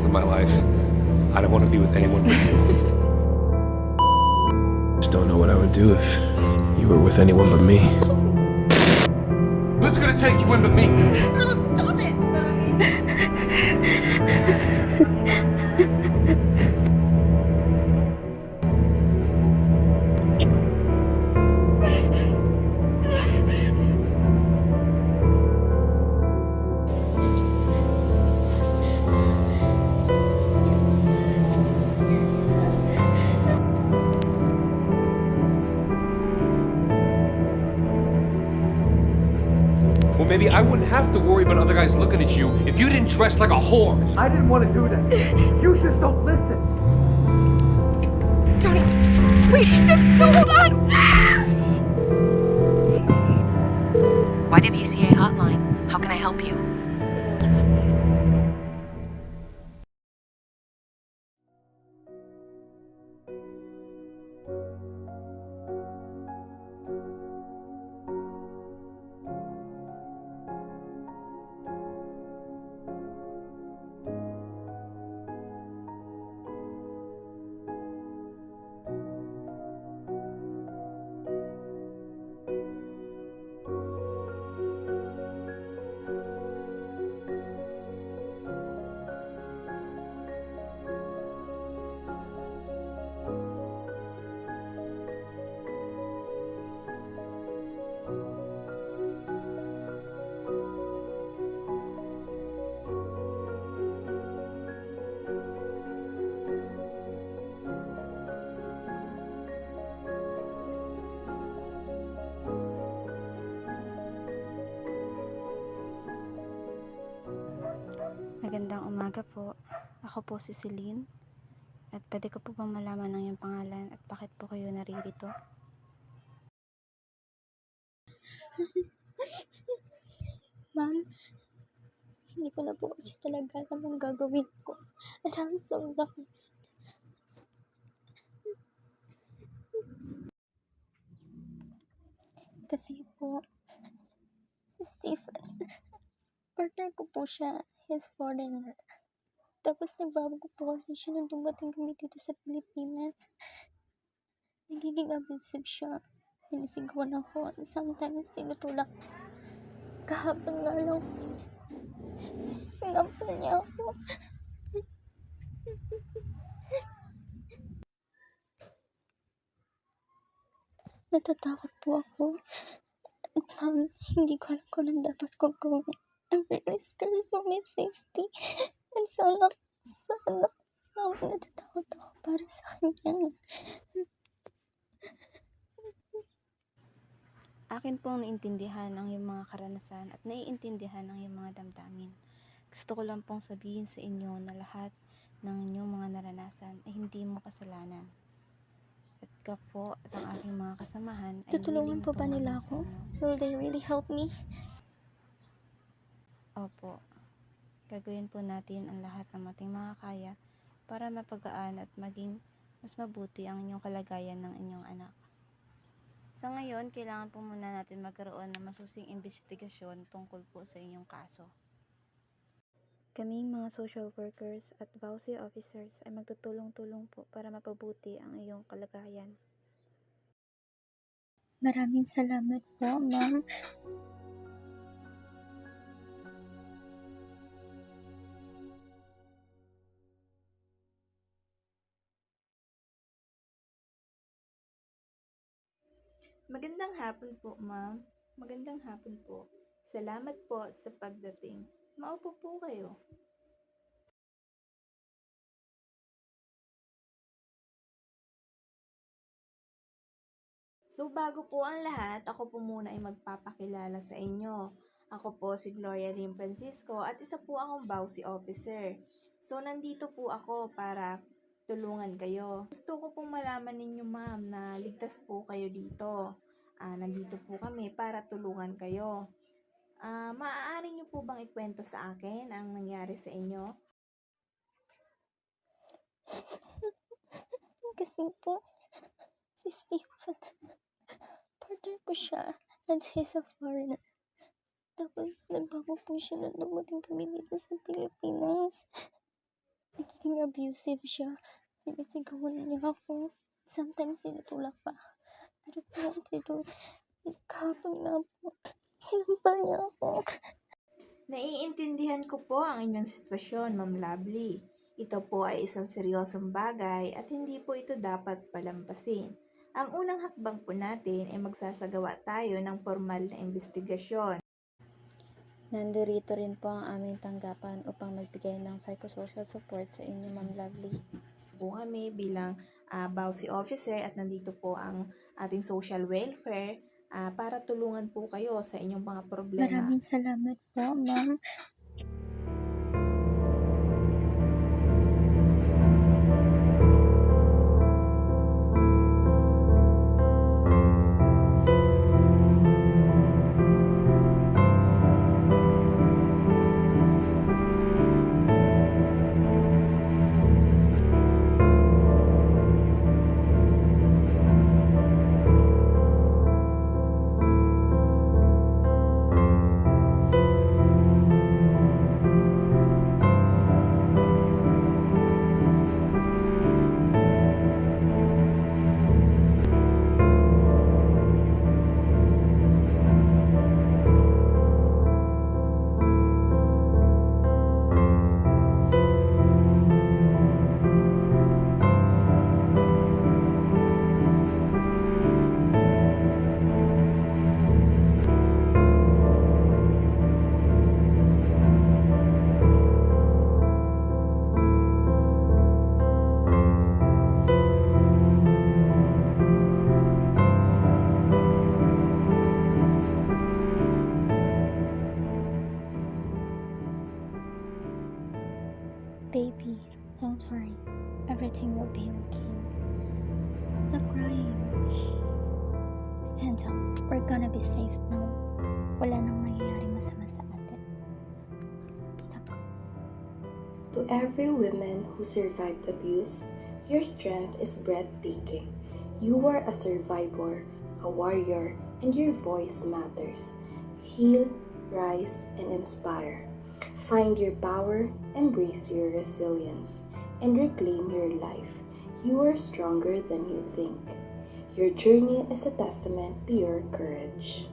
of my life. I don't want to be with anyone but you. Just don't know what I would do if you were with anyone but me. Who's gonna take you in but me? Carlos, stop it! Well, maybe I wouldn't have to worry about other guys looking at you if you didn't dress like a whore. I didn't want to do that. You just don't listen. Johnny, wait, just hold on! YWCA hotline. How can I help you? Magandang umaga po. Ako po si Celine. At pwede ko po bang malaman ang iyong pangalan at bakit po kayo naririto? Ma'am, hindi ko na po kasi talaga alam ang gagawin ko. And I'm so lost. Kasi po, si Stephen, partner ko po siya, he's foreigner. Tapos nagbabago po kasi siya nung dumating kami dito sa Pilipinas. Nagiging abusive siya. Sinisigawan ako. Sometimes tinutulak. Kahapon nga lang, sinampal niya ako. Natatakot po ako. At ma'am, hindi ko alam kung anong dapat ko gawin. I'm really scared for my safety. And sana, ma'am, natatakot ako para sa kanya. Akin pong naiintindihan ang iyong mga karanasan at naiintindihan ang iyong mga damdamin. Gusto ko lang pong sabihin sa inyo na lahat ng inyong mga naranasan ay hindi mo kasalanan. At ka po at ang aking mga kasamahan ay Tutulungan po ba nila ako? Will they really help me? Opo. Gagawin po natin ang lahat ng ating makakaya para mapagaan at maging mas mabuti ang inyong kalagayan ng inyong anak. Sa ngayon, kailangan po muna natin magkaroon ng masusing imbestigasyon tungkol po sa inyong kaso. Kaming mga social workers at VAUSI officers ay magtutulong-tulong po para mapabuti ang iyong kalagayan. Maraming salamat po, ma'am. Magandang hapon po, ma'am. Magandang hapon po. Salamat po sa pagdating. Maupo po kayo. So, bago po ang lahat, ako po muna ay magpapakilala sa inyo. Ako po si Gloria Lim Francisco at isa po akong VAUSI officer. So, nandito po ako para tulungan kayo. Gusto ko pong malaman ninyo, ma'am, na ligtas po kayo dito. Nandito po kami para tulungan kayo. Maaari niyo po bang ikwento sa akin ang nangyari sa inyo? Kasi po, si Stephen, partner ko siya, and he's a foreigner. Tapos, nagbago po siya nung dumating kami dito sa Pilipinas. Nagiging abusive siya. Sinisigawan niya ako. Sometimes tinutulak pa. Pero kahapon nga po, sinampal niya ako. Naiintindihan ko po ang inyong sitwasyon, Ma'am Lovely. Ito po ay isang seryosong bagay at hindi po ito dapat palampasin. Ang unang hakbang po natin ay magsasagawa tayo ng formal na investigasyon. Nandirito rin po ang aming tanggapan upang magbigay ng psychosocial support sa inyo, Ma'am Lovely. Po kami bilang Bausi Officer at nandito po ang ating social welfare para tulungan po kayo sa inyong mga problema. Maraming salamat po, ma'am. Baby, don't worry. Everything will be okay. Stop crying. Stand up. We're gonna be safe now. Wala nang mangyayaring masama sa atin. Stop. To every woman who survived abuse, your strength is breathtaking. You are a survivor, a warrior, and your voice matters. Heal, rise, and inspire. Find your power, embrace your resilience, and reclaim your life. You are stronger than you think. Your journey is a testament to your courage.